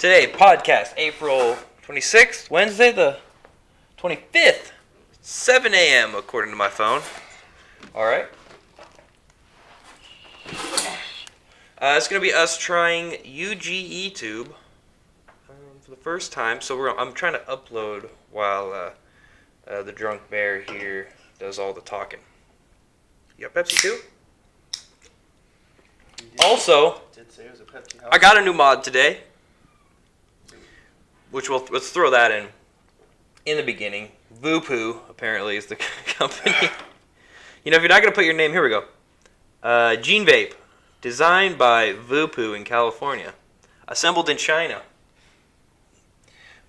Today, podcast, April 26th, Wednesday the 25th, 7 a.m. according to my phone. All right. It's going to be us trying UGEtube for the first time. So I'm trying to upload while the drunk bear here does all the talking. You got Pepsi too? Also, I got a new mod today, which let's throw that in the beginning. Voopoo apparently is the company. You know, if you're not gonna put your name, here we go. Gene Vape, designed by Voopoo in California, assembled in China.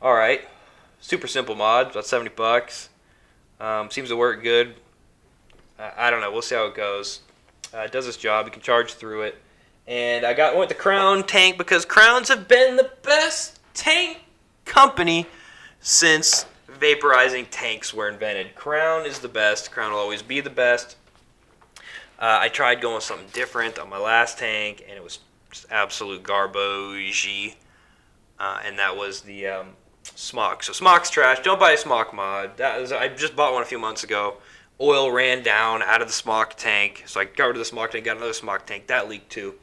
All right, super simple mod, about $70. Seems to work good. I don't know. We'll see how it goes. It does its job. You can charge through it. And I went the Crown tank because Crowns have been the best tank company since vaporizing tanks were invented. Crown is the best. Crown will always be the best. I tried going with something different on my last tank, and it was just absolute garbage. And that was the Smock. So Smock's trash. Don't buy a Smock mod. I just bought one a few months ago. Oil ran down out of the Smock tank, so I got rid of the Smock tank, got another Smock tank. That leaked too.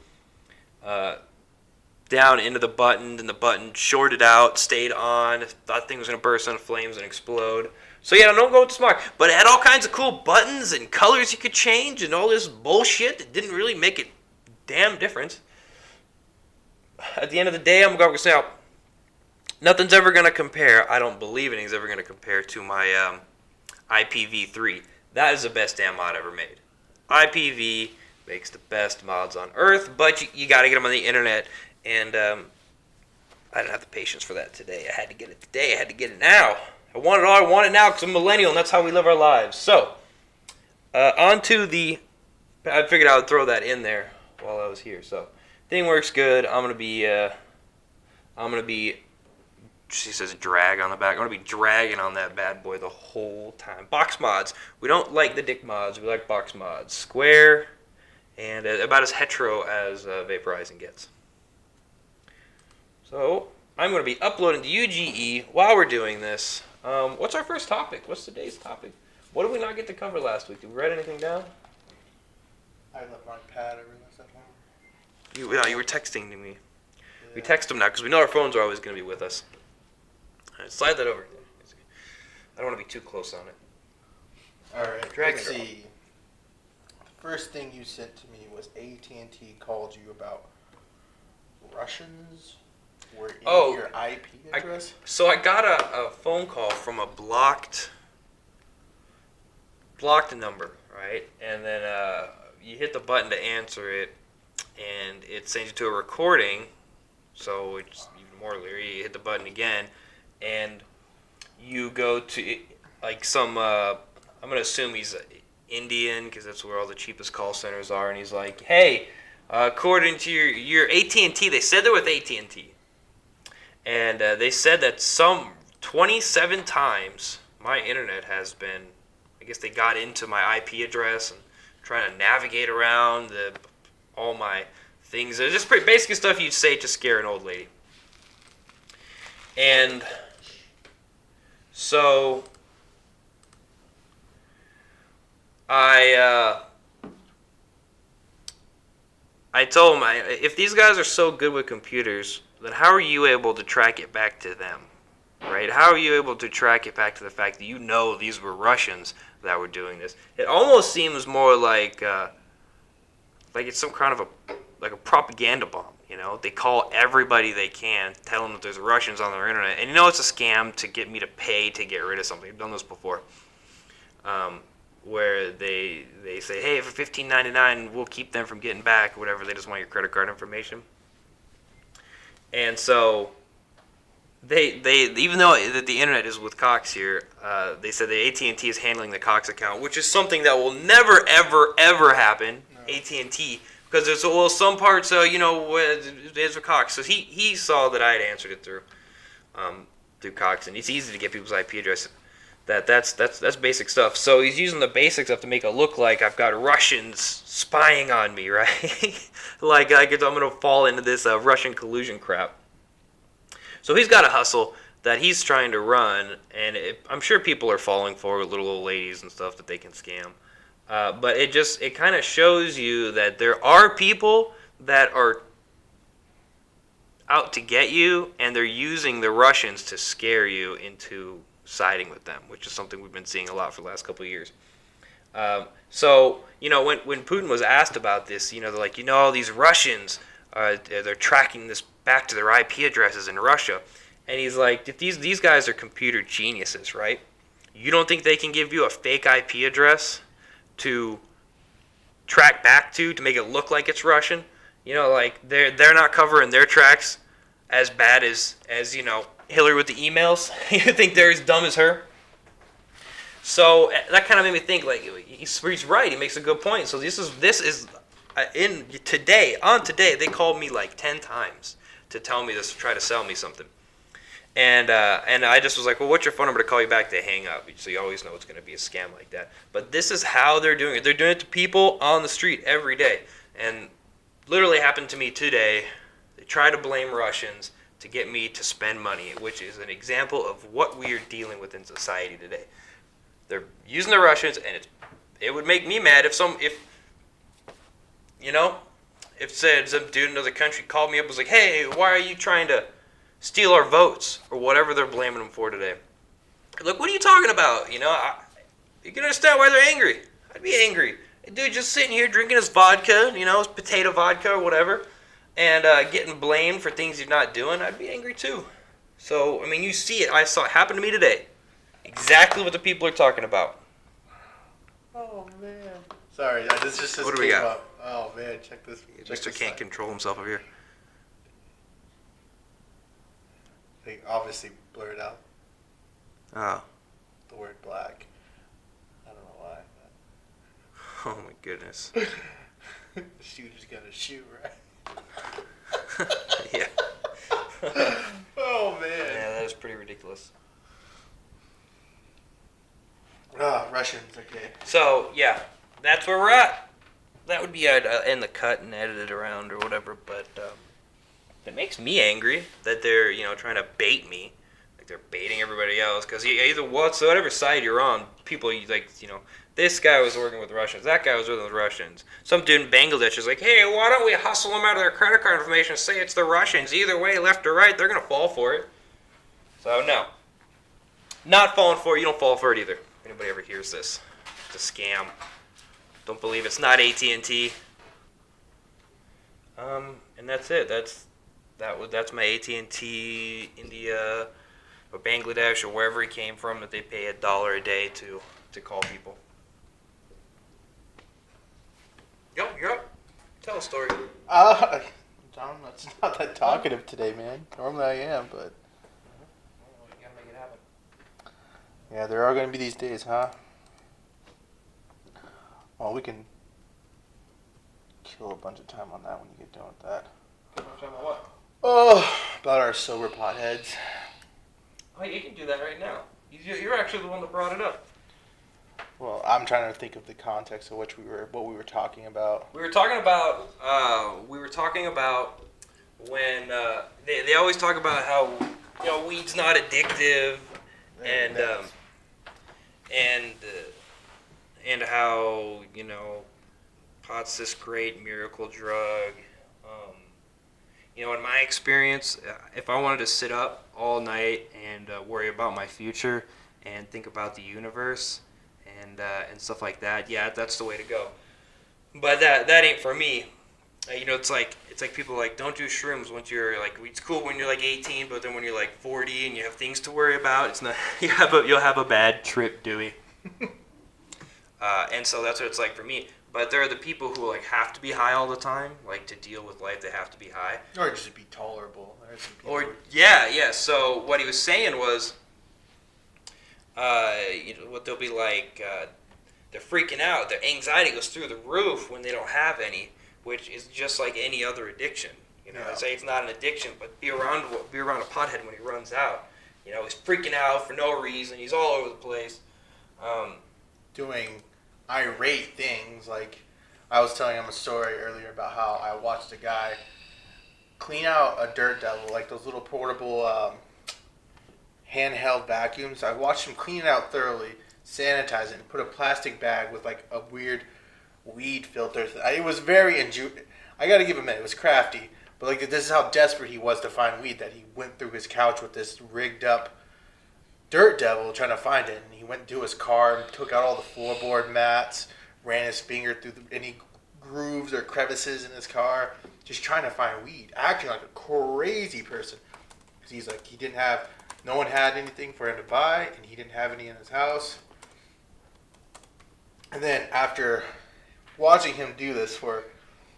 Down into the button, and the button shorted out, stayed on. Thought the thing was going to burst into flames and explode. So yeah, don't go with the Smock. But it had all kinds of cool buttons and colors you could change and all this bullshit that didn't really make a damn difference. At the end of the day, I'm going to say, nothing's ever going to compare. I don't believe anything's ever going to compare to my ep3. That is the best damn mod ever made. IPv makes the best mods on Earth, but you got to get them on the internet, and I didn't have the patience for that today. I had to get it today. I had to get it now. I want it all. I want it now because I'm a millennial, and that's how we live our lives. So, on to the... I figured I would throw that in there while I was here. So, thing works good. I'm gonna be. She says drag on the back. I'm going to be dragging on that bad boy the whole time. Box mods. We don't like the dick mods. We like box mods. Square and about as hetero as vaporizing gets. So I'm going to be uploading to UGE while we're doing this. What's our first topic? What's today's topic? What did we not get to cover last week? Did we write anything down? I left my pad every last time. You were texting to me. Yeah. We text them now because we know our phones are always going to be with us. All right, slide that over. I don't want to be too close on it. All right, let's see. First thing you sent to me was AT&T called you about Russians were in your IP address? So I got a phone call from a blocked number, right? And then you hit the button to answer it, and it sends you to a recording, so it's even more leery. You hit the button again, and you go to like some, I'm going to assume he's Indian because that's where all the cheapest call centers are, and he's like, hey, according to your AT&T, they said they're with AT&T, and they said that some 27 times my internet has been, I guess they got into my IP address and trying to navigate around all my things. It's just pretty basic stuff you'd say to scare an old lady. And so I told him, if these guys are so good with computers, then how are you able to track it back to them, right? How are you able to track it back to the fact that you know these were Russians that were doing this? It almost seems more like it's some kind of a propaganda bomb. You know, they call everybody they can, tell them that there's Russians on their internet, and you know it's a scam to get me to pay to get rid of something. I've done this before, where they say, hey, for $15.99, we'll keep them from getting back, or whatever. They just want your credit card information. And so they even though that the internet is with Cox here, they said that AT&T is handling the Cox account, which is something that will never, ever, ever happen. No. AT&T. Because there's some parts, there's a Cox. So he saw that I had answered it through Cox, and it's easy to get people's IP address. That's basic stuff. So he's using the basic stuff to make it look like I've got Russians spying on me, right? like I'm gonna fall into this Russian collusion crap. So he's got a hustle that he's trying to run, and I'm sure people are falling for little old ladies and stuff that they can scam. But it kind of shows you that there are people that are out to get you, and they're using the Russians to scare you into siding with them, which is something we've been seeing a lot for the last couple of years. So, when Putin was asked about this, they're like, these Russians, they're tracking this back to their IP addresses in Russia. And he's like, these guys are computer geniuses, right? You don't think they can give you a fake IP address to track back to make it look like it's Russian? They're not covering their tracks as bad as Hillary with the emails. You think they're as dumb as her? So that kind of made me think, like, he's right. He makes a good point. So this is today they called me like 10 times to tell me this, to try to sell me something. And I just was like, well, what's your phone number to call you back? They hang up. So you always know it's going to be a scam like that. But this is how they're doing it. They're doing it to people on the street every day. And literally happened to me today. They try to blame Russians to get me to spend money, which is an example of what we are dealing with in society today. They're using the Russians, and it would make me mad if some dude in another country called me up and was like, hey, why are you trying to steal our votes, or whatever they're blaming them for today. Look, what are you talking about? You can understand why they're angry. I'd be angry. A dude just sitting here drinking his vodka, his potato vodka or whatever, and getting blamed for things he's not doing. I'd be angry too. So, you see it. I saw it happen to me today. Exactly what the people are talking about. Oh, man. Sorry, this just what do we got? Up. Oh, man, check this. Mr. Can't control himself over here. They obviously blurred out the word black. I don't know why. But... Oh my goodness. The shooter's gonna shoot, right? Yeah. Oh man. Yeah, that is pretty ridiculous. Russians, okay. So yeah, that's where we're at. That would be in the cut and edit it around or whatever, but. It makes me angry that they're, trying to bait me. Like they're baiting everybody else. Because either whatever side you're on, people, this guy was working with Russians. That guy was working with Russians. Some dude in Bangladesh is like, hey, why don't we hustle them out of their credit card information and say it's the Russians? Either way, left or right, they're going to fall for it. So, no. Not falling for it. You don't fall for it either. If anybody ever hears this, it's a scam. Don't believe it's not AT&T. And that's it. That's my AT&T India or Bangladesh or wherever he came from that they pay $1 a day to call people. Yo, you're up. Tell a story. John, that's not that talkative today, man. Normally I am, but You gotta make it happen. yeah, there are going to be these days, huh? Well, we can kill a bunch of time on that when you get done with that. Talking about what? Oh, about our sober potheads. Oh, you can do that right now. You're actually the one that brought it up. Well, I'm trying to think of the context of what we were talking about. We were talking about when they always talk about how weed's not addictive, and how pot's this great miracle drug. In my experience, if I wanted to sit up all night and worry about my future and think about the universe and stuff like that, yeah, that's the way to go. But that ain't for me. It's like people like, don't do shrooms once you're like, it's cool when you're like 18, but then when you're like 40 and you have things to worry about, it's not. You'll have a bad trip, Dewey. And so that's what it's like for me. But there are the people who like have to be high all the time, like to deal with life. They have to be high, or just to be tolerable. Yeah. So what he was saying was, what they'll be like, they're freaking out. Their anxiety goes through the roof when they don't have any, which is just like any other addiction. Yeah. Say it's not an addiction, but be around a pothead when he runs out. He's freaking out for no reason. He's all over the place. Doing irate things. Like, I was telling him a story earlier about how I watched a guy clean out a dirt devil, like those little portable handheld vacuums. I watched him clean it out thoroughly, sanitize it, and put a plastic bag with like a weird weed filter. It was very I got to give him it. It was crafty, but like this is how desperate he was to find weed that he went through his couch with this rigged up dirt devil trying to find it. And he went to his car and took out all the floorboard mats, ran his finger through any grooves or crevices in his car, just trying to find weed, acting like a crazy person. Because he's like, no one had anything for him to buy, and he didn't have any in his house. And then after watching him do this for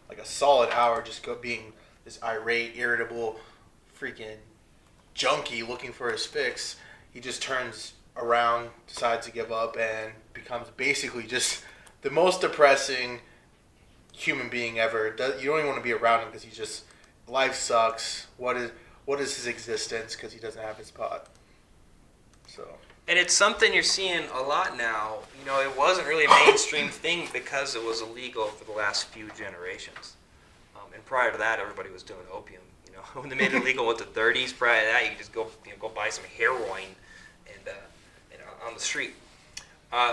like a solid hour, just being this irate, irritable, freaking junkie looking for his fix, he just turns around, decides to give up, and becomes basically just the most depressing human being ever. You don't even want to be around him because he's just, life sucks. What is his existence? Because he doesn't have his pot. So. And it's something you're seeing a lot now. You know, it wasn't really a mainstream thing because it was illegal for the last few generations. And prior to that, everybody was doing opium. You know, when they made it illegal in the 30s, prior to that, you could just go buy some heroin and on the street.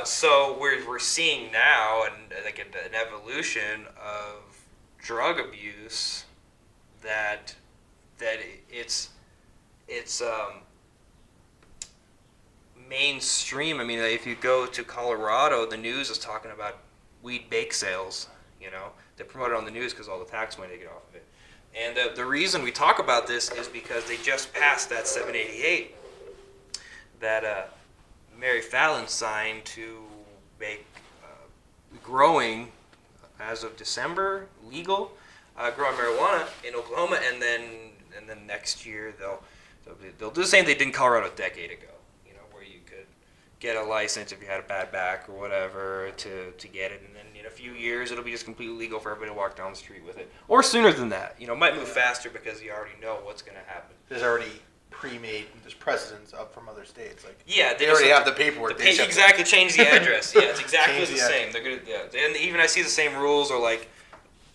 So we're seeing now like an evolution of drug abuse that it's mainstream. I mean, if you go to Colorado, the news is talking about weed bake sales. You know, they promote it on the news because all the tax money they get off of it. And the reason we talk about this is because they just passed that 788 that Mary Fallon signed to make growing, as of December, legal, growing marijuana in Oklahoma, and then next year they'll do the same they did in Colorado a decade ago. You know, where you could get a license if you had a bad back or whatever to get it, and then in a few years it'll be just completely legal for everybody to walk down the street with it, or sooner than that. You know, it might move faster because you already know what's going to happen. There's already there's precedents up from other states. Like, yeah, they already have the paperwork. Exactly, change the address. Yeah, it's exactly the same. They're gonna, yeah, and even I see the same rules are like,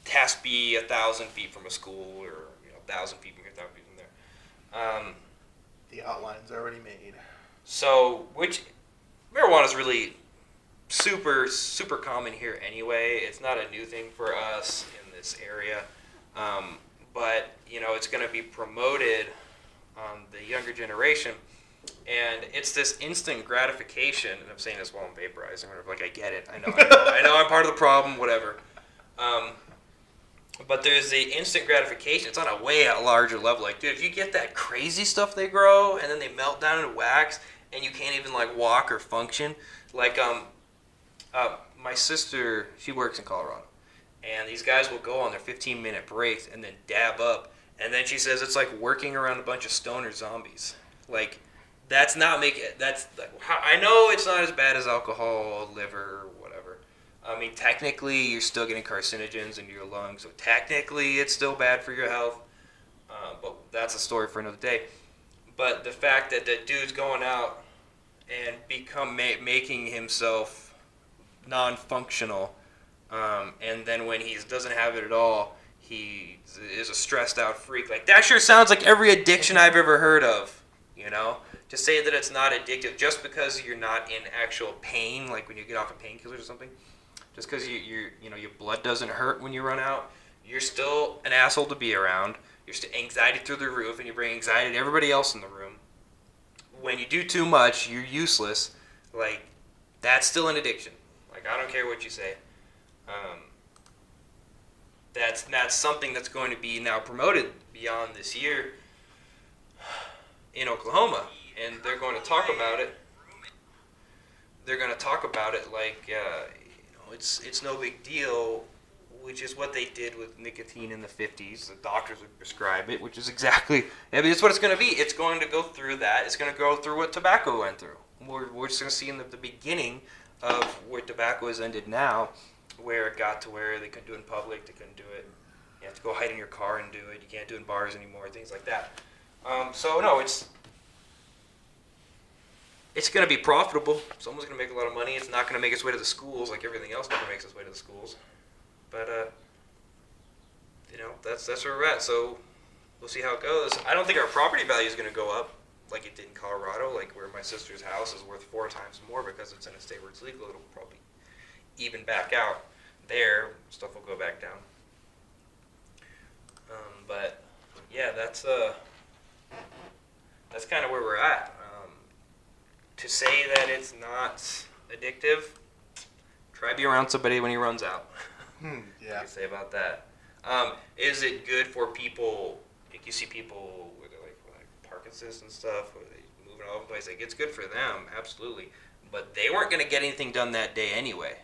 it has to be 1,000 feet from a school, or 1,000 feet from here, 1,000 feet from there. The outline's already made. So, which marijuana is really super common here anyway. It's not a new thing for us in this area, but it's going to be promoted on the younger generation, and it's this instant gratification. And I'm saying this while I'm vaporizing. Like, I get it. I know I'm part of the problem. Whatever. But there's the instant gratification. It's on a way larger level. Like, dude, if you get that crazy stuff they grow, and then they melt down into wax, and you can't even like walk or function. Like, my sister, she works in Colorado, and these guys will go on their 15-minute breaks and then dab up. And then she says it's like working around a bunch of stoner zombies. Like, that's not I know it's not as bad as alcohol, liver, whatever. I mean, technically, you're still getting carcinogens into your lungs, so technically, it's still bad for your health. But that's a story for another day. But the fact that the dude's going out and making himself non-functional, and then when he doesn't have it at all, he is a stressed out freak. Like, that sure sounds like every addiction I've ever heard of, To say that it's not addictive just because you're not in actual pain, like when you get off of painkillers or something, just because your blood doesn't hurt when you run out, you're still an asshole to be around. You're still anxiety through the roof, and you bring anxiety to everybody else in the room. When you do too much, you're useless. Like, that's still an addiction. Like, I don't care what you say. That's something that's going to be now promoted beyond this year in Oklahoma, and they're going to talk about it. They're going to talk about it like it's no big deal, which is what they did with nicotine in the 50s. The doctors would prescribe it, which is exactly. I mean, it's what it's going to be. It's going to go through that. It's going to go through what tobacco went through. We're just going to see in the beginning of where tobacco has ended now, where it got to where they couldn't do it in public, they couldn't do it. You have to go hide in your car and do it. You can't do it in bars anymore, things like that. So no, it's going to be profitable. Someone's going to make a lot of money. It's not going to make its way to the schools like everything else never makes its way to the schools. But that's where we're at. So we'll see how it goes. I don't think our property value is going to go up like it did in Colorado, like where my sister's house is worth 4 times more because it's in a state where it's legal. It'll probably even back out. There, stuff will go back down. But yeah, that's kind of where we're at. To say that it's not addictive, try be around somebody when he runs out. Yeah. What do you say about that? Is it good for people? Like you see people with like Parkinson's and stuff, where they moving all over the place. Like it's good for them, absolutely. But they weren't going to get anything done that day anyway.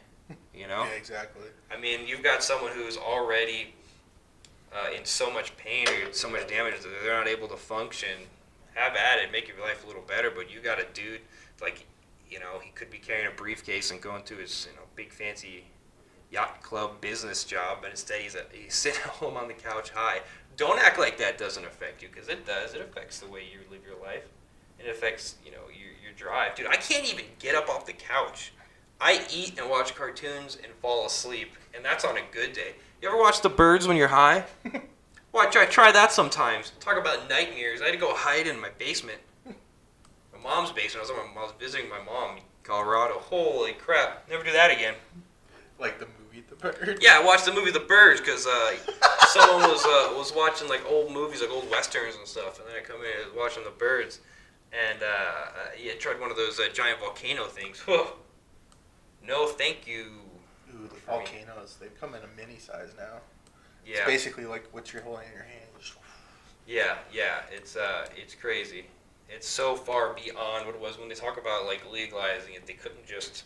You know? Yeah, exactly. I mean, you've got someone who's already in so much pain or so much damage that they're not able to function. Have at it, make your life a little better. But you got a dude like, you know, he could be carrying a briefcase and going to his, you know, big fancy yacht club business job, but instead he's sitting at home on the couch high. Don't act like that doesn't affect you, because it does. It affects the way you live your life. It affects, you know, your drive. Dude, I can't even get up off the couch. I eat and watch cartoons and fall asleep, and that's on a good day. You ever watch the birds when you're high? Well, try that sometimes. Talk about nightmares. I had to go hide in my basement. My mom's basement. I was visiting my mom in Colorado. Holy crap. Never do that again. Like the movie The Birds? Yeah, I watched the movie The Birds because someone was watching like old movies, like old westerns and stuff, and then I come in and was watching The Birds, and yeah, tried one of those giant volcano things. Whoa. No, thank you. Ooh, the volcanoes. They've come in a mini size now. Yeah. It's basically like what you're holding in your hand. Yeah, it's crazy. It's so far beyond what it was when they talk about like legalizing it. They couldn't just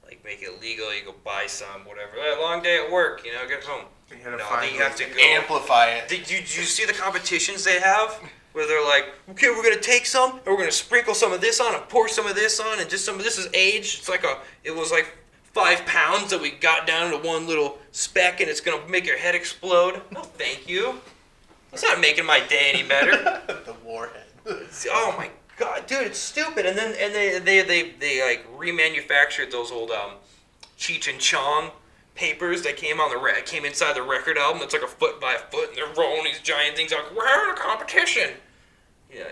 like make it legal. You go buy some, whatever. Long day at work, you know, get home. You gotta No, find you have to ways go amplify it. Did you see the competitions they have? Where they're like, okay, we're gonna take some, and we're gonna sprinkle some of this on, and pour some of this on, and just some of this is aged. It's like it was like 5 pounds that we got down to one little speck, and it's gonna make your head explode. No, thank you. It's not making my day any better. The warhead. Oh my god, dude, it's stupid. And then they like remanufactured those old Cheech and Chong papers that came inside the record album. That's like a foot by a foot, and they're rolling these giant things out. We're having a competition. Yeah.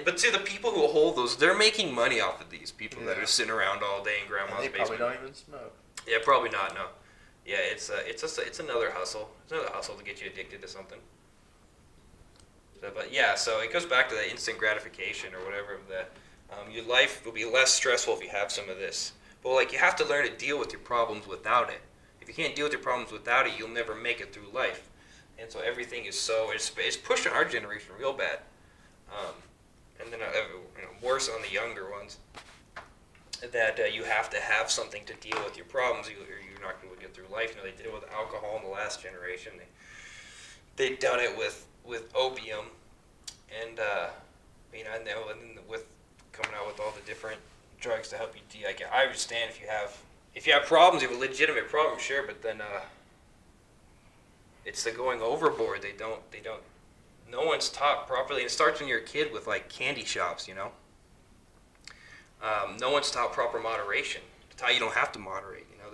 But see, the people who hold those, they're making money off of these people that are sitting around all day in grandma's they basement. probably don't even smoke. Yeah, probably not. No. Yeah, it's another hustle. It's another hustle to get you addicted to something. But yeah, so it goes back to that instant gratification or whatever. That your life will be less stressful if you have some of this. But like, you have to learn to deal with your problems without it. If you can't deal with your problems without it, you'll never make it through life. And so everything is it's pushing our generation real bad. And then worse on the younger ones. That you have to have something to deal with your problems, or you're not going to get through life. You know, they did it with alcohol in the last generation. They've done it with opium, and and then with coming out with all the different drugs to help you I understand if you have problems, you have a legitimate problem, sure, but then it's the going overboard. They don't. No one's taught properly. And it starts when you're a kid with like candy shops, you know. No one's taught proper moderation. It's how you don't have to moderate. You know,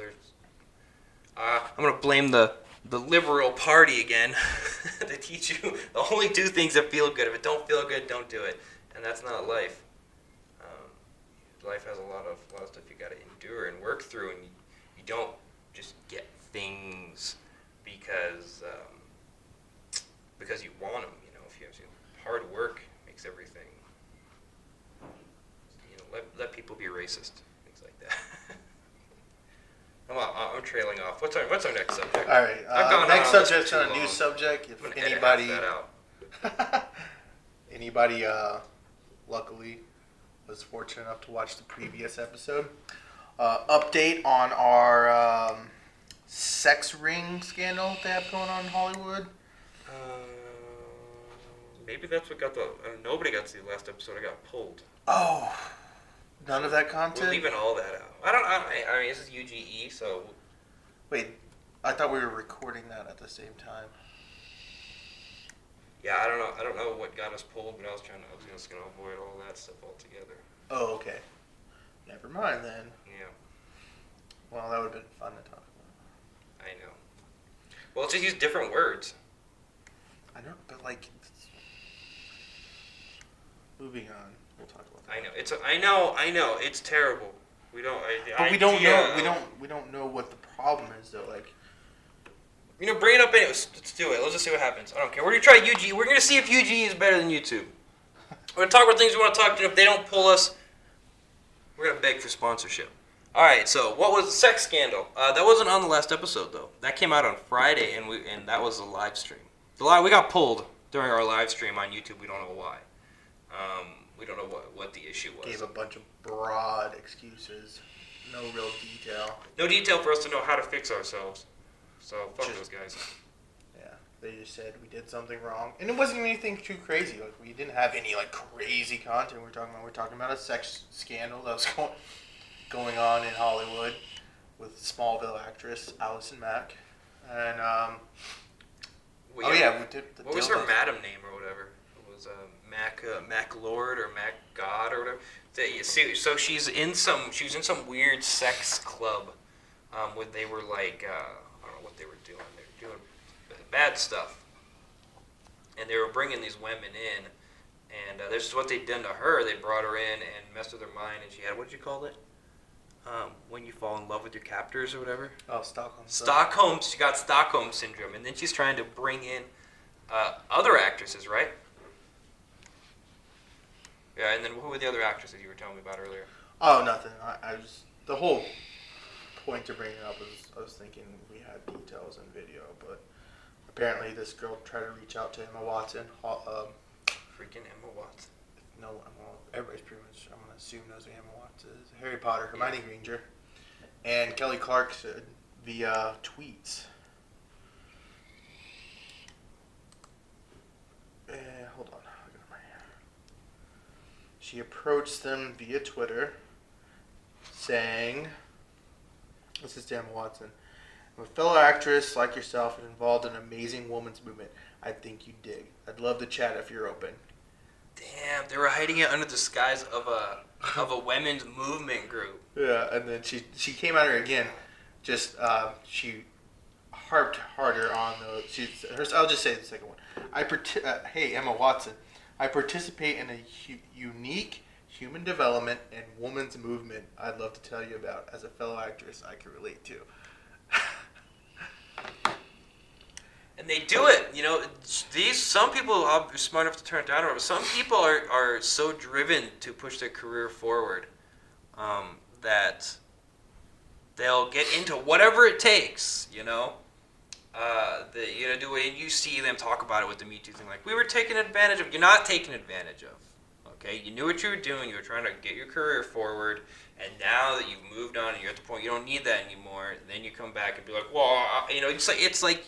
I'm gonna blame the liberal party again. They teach you to only do things that feel good. If it don't feel good, don't do it. And that's not life. Life has a lot of stuff you got to endure and work through, and you don't just get things because you want them. You know, if you have hard work makes everything. You know, let people be racist, things like that. I'm trailing off. What's our next subject? All right. Next subject's on a new subject. If anybody luckily was fortunate enough to watch the previous episode, update on our sex ring scandal they have going on in Hollywood. Maybe that's what got nobody got to see the last episode. I got pulled. Oh, none of that content? We're leaving all that out. I mean, this is UGE, so... Wait, I thought we were recording that at the same time. Yeah, I don't know what got us pulled, but I was just gonna avoid all that stuff altogether. Oh, okay. Never mind then. Yeah. Well, that would have been fun to talk about. I know. Well, just use different words. I know, but like... moving on. We'll talk about that. I know. It's terrible. We don't. But we don't know. We don't know what the problem is though. Like, bring it up anyways. Let's do it. Let's just see what happens. I don't care. We're gonna try UG. We're gonna see if UG is better than YouTube. We're gonna talk about things we want to talk to. If they don't pull us, we're gonna beg for sponsorship. All right. So, what was the sex scandal? That wasn't on the last episode though. That came out on Friday, and that was a live stream. We got pulled during our live stream on YouTube. We don't know why. We don't know what the issue was. Gave a bunch of broad excuses, no real detail. No detail for us to know how to fix ourselves. So fuck those guys. Yeah, they just said we did something wrong, and it wasn't anything too crazy. Like we didn't have any like crazy content. We're talking about a sex scandal that was going on in Hollywood with Smallville actress Allison Mack, and we did. What was her madam name or whatever? It was Mac Lord or Mac God or whatever. So she was in some weird sex club, where they were like, I don't know what they were doing. They were doing bad stuff, and they were bringing these women in, and this is what they'd done to her. They brought her in and messed with her mind, and she had, what did you call it? When you fall in love with your captors or whatever. Oh, Stockholm. She got Stockholm syndrome, and then she's trying to bring in other actresses, right? Yeah, and then who were the other actresses you were telling me about earlier? Oh, nothing. I was the whole point to bringing it up was I was thinking we had details and video, but apparently this girl tried to reach out to Emma Watson. Freaking Emma Watson. No, everybody's pretty much, I'm gonna assume knows who Emma Watson is. Harry Potter, Hermione Granger, and Kelly Clarkson via tweets. Hold on. She approached them via Twitter, saying, this is to Emma Watson, I'm a fellow actress like yourself and involved in an amazing women's movement. I think you dig. I'd love to chat if you're open. Damn, they were hiding it under the disguise of a women's movement group. Yeah, and then she came at her again. Just she harped harder on the. I'll just say the second one. Hey, Emma Watson. I participate in a unique human development and women's movement I'd love to tell you about. As a fellow actress, I can relate to. And they do it. Some people are smart enough to turn it down, but some people are so driven to push their career forward that they'll get into whatever it takes, do it, and you see them talk about it with the Me Too thing, like, we were taken advantage of. You're not taken advantage of, okay? You knew what you were doing. You were trying to get your career forward, and now that you've moved on and you're at the point you don't need that anymore, then you come back and be like, well, it's like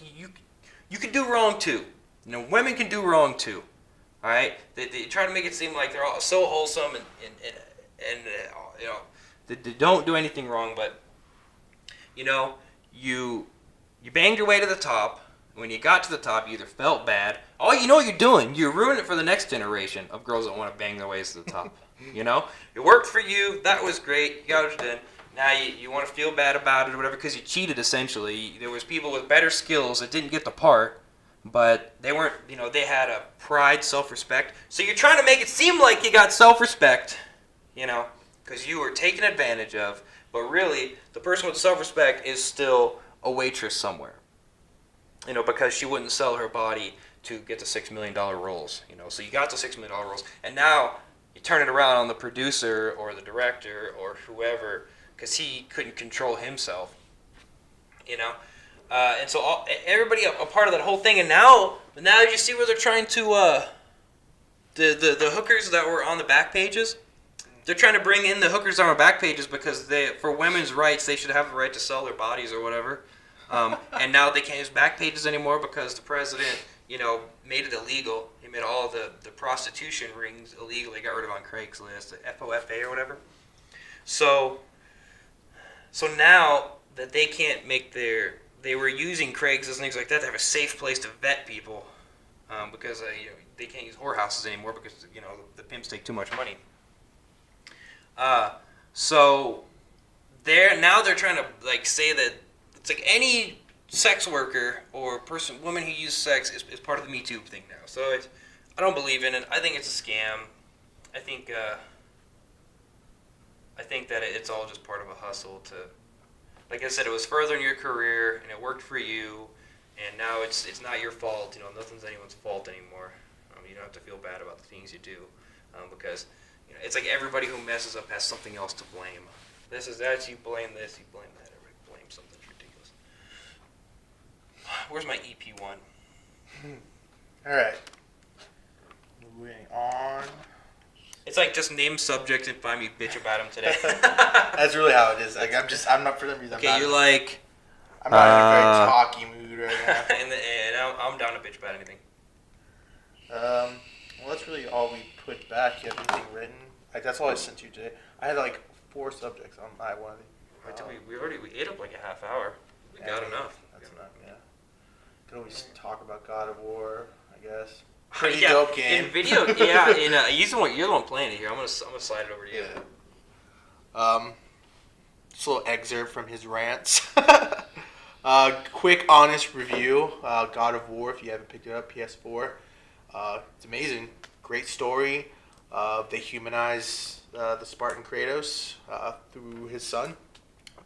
you can do wrong too. Women can do wrong too, all right? They try to make it seem like they're all so wholesome and they don't do anything wrong, but, you banged your way to the top. When you got to the top, you either felt bad. Oh, you know what you're doing? You're ruining it for the next generation of girls that want to bang their ways to the top. It worked for you. That was great. You got what you did. Now you want to feel bad about it or whatever because you cheated, essentially. There was people with better skills that didn't get the part, but they weren't, they had a pride, self-respect. So you're trying to make it seem like you got self-respect, because you were taken advantage of. But really, the person with self-respect is still a waitress somewhere. Because she wouldn't sell her body to get the $6 million roles. So you got the $6 million roles, and now you turn it around on the producer or the director or whoever, because he couldn't control himself. And so everybody a part of that whole thing, and now you see where they're trying to the hookers that were on the back pages. They're trying to bring in the hookers on the back pages because for women's rights, they should have the right to sell their bodies or whatever. And now they can't use back pages anymore because the president, made it illegal. He made all the prostitution rings illegal. They got rid of on Craigslist, the FOFA or whatever. So now that they can't make they were using Craigslist and things like that to have a safe place to vet people, because they can't use whorehouses anymore because the pimps take too much money. So they're trying to say that it's like any sex worker or woman who uses sex is part of the Me Too thing now. So I don't believe in it. I think it's a scam. I think that it's all just part of a hustle to, like I said, it was furthering your career and it worked for you, and now it's not your fault. You know, nothing's anyone's fault anymore. You don't have to feel bad about the things you do, because it's like everybody who messes up has something else to blame. This is that, you blame this, you blame that, everybody blames something ridiculous. Where's my ep1? All right. Moving on. It's like just name subjects and find me bitch about them today. That's really how it is. Like I'm not for some reason. Okay, you're like. I'm not in a very talky mood right now. and I'm down to bitch about anything. Well, that's really all we put back. You have anything written? Like that's all I sent you today. I had like 4 subjects on my one. We ate up like a half hour. We got enough. That's enough. Yeah. Could always talk about God of War, I guess. Pretty dope game. In video, yeah. You're the one playing it here. I'm gonna slide it over to you. Yeah. Just a little excerpt from his rants. Quick, honest review. God of War, if you haven't picked it up, PS4. It's amazing. Great story. They humanize the Spartan Kratos through his son.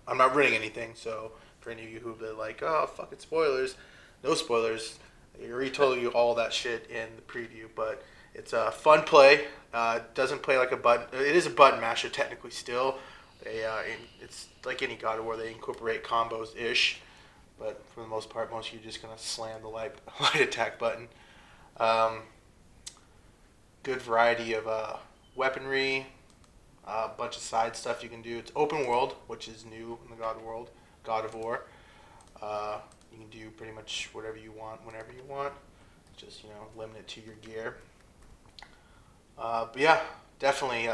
I'm not ruining anything, so for any of you who've been like, oh, fucking spoilers, no spoilers. I already told you all that shit in the preview, but it's a fun play. Doesn't play like a button. It is a button masher technically still. It's like any God of War. They incorporate combos ish, but for the most part, most of you are just gonna slam the light attack button. Good variety of weaponry. A bunch of side stuff you can do. It's open world, which is new in the God of War. You can do pretty much whatever you want, whenever you want. Just, limit it to your gear. But yeah, definitely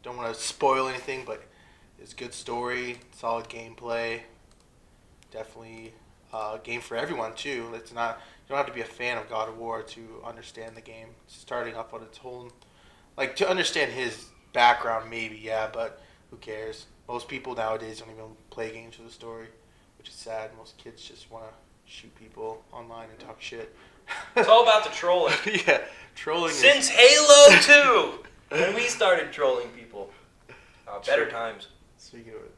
don't want to spoil anything, but it's a good story, solid gameplay. Definitely a game for everyone, too. You don't have to be a fan of God of War to understand the game. Starting off on its whole, like, to understand his background, maybe, yeah, but who cares? Most people nowadays don't even play games for the story, which is sad. Most kids just want to shoot people online and talk shit. It's all about the trolling. Yeah, trolling. Since Halo 2, when we started trolling people. Better times. Speaking of it.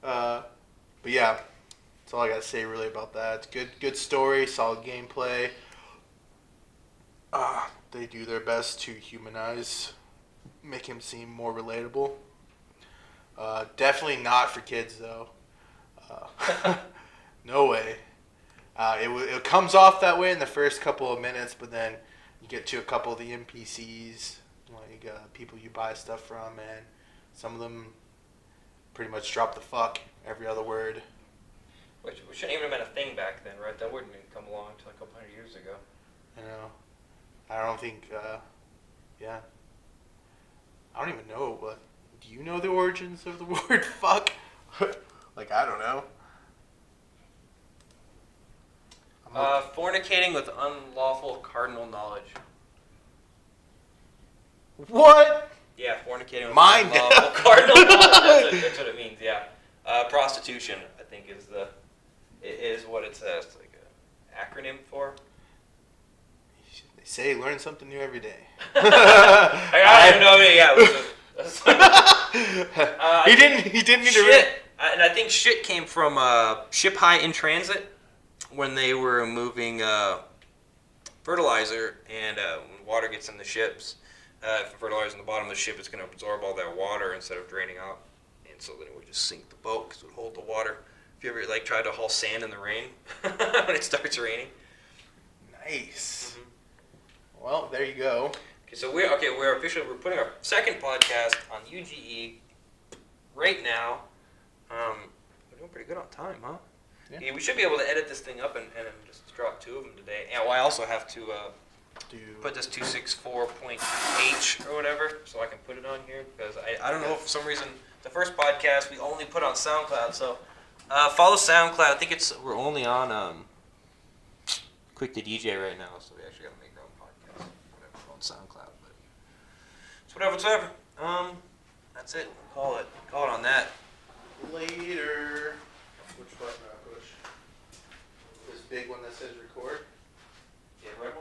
But yeah, that's all I got to say really about that. It's good story, solid gameplay. They do their best to humanize, make him seem more relatable. Definitely not for kids, though. No way. It comes off that way in the first couple of minutes, but then you get to a couple of the NPCs, like people you buy stuff from, and some of them pretty much drop the fuck every other word. Which shouldn't even have been a thing back then, right? That wouldn't even come along until a couple hundred years ago. I don't think, yeah. I don't even know. Do you know the origins of the word fuck? Like, I don't know. Fornicating with unlawful cardinal knowledge. What? Yeah, fornicating with Mind unlawful cardinal knowledge. That's what it means, yeah. Prostitution, I think, is what it says. It's like an acronym for. They say learn something new every day. I don't know. Yeah. He didn't mean to read. And I think shit came from ship high in transit when they were moving fertilizer, and when water gets in the ships, if the fertilizer in the bottom of the ship is going to absorb all that water instead of draining out, and so then it would just sink the boat because it would hold the water. If you ever tried to haul sand in the rain when it starts raining. Nice. Mm-hmm. Well, there you go. Okay, so we're putting our second podcast on UGE right now. We're doing pretty good on time, huh? Yeah, we should be able to edit this thing up and just drop 2 of them today. And I also have to put this 264.h or whatever, so I can put it on here, because I don't know if for some reason the first podcast we only put on SoundCloud. So follow SoundCloud. I think we're only on Quick to DJ right now, so we actually got to make our own podcast, whatever, on SoundCloud. But it's whatever. That's it. Call it on that. Later. Which button do I push? This big one that says record? Yeah, right.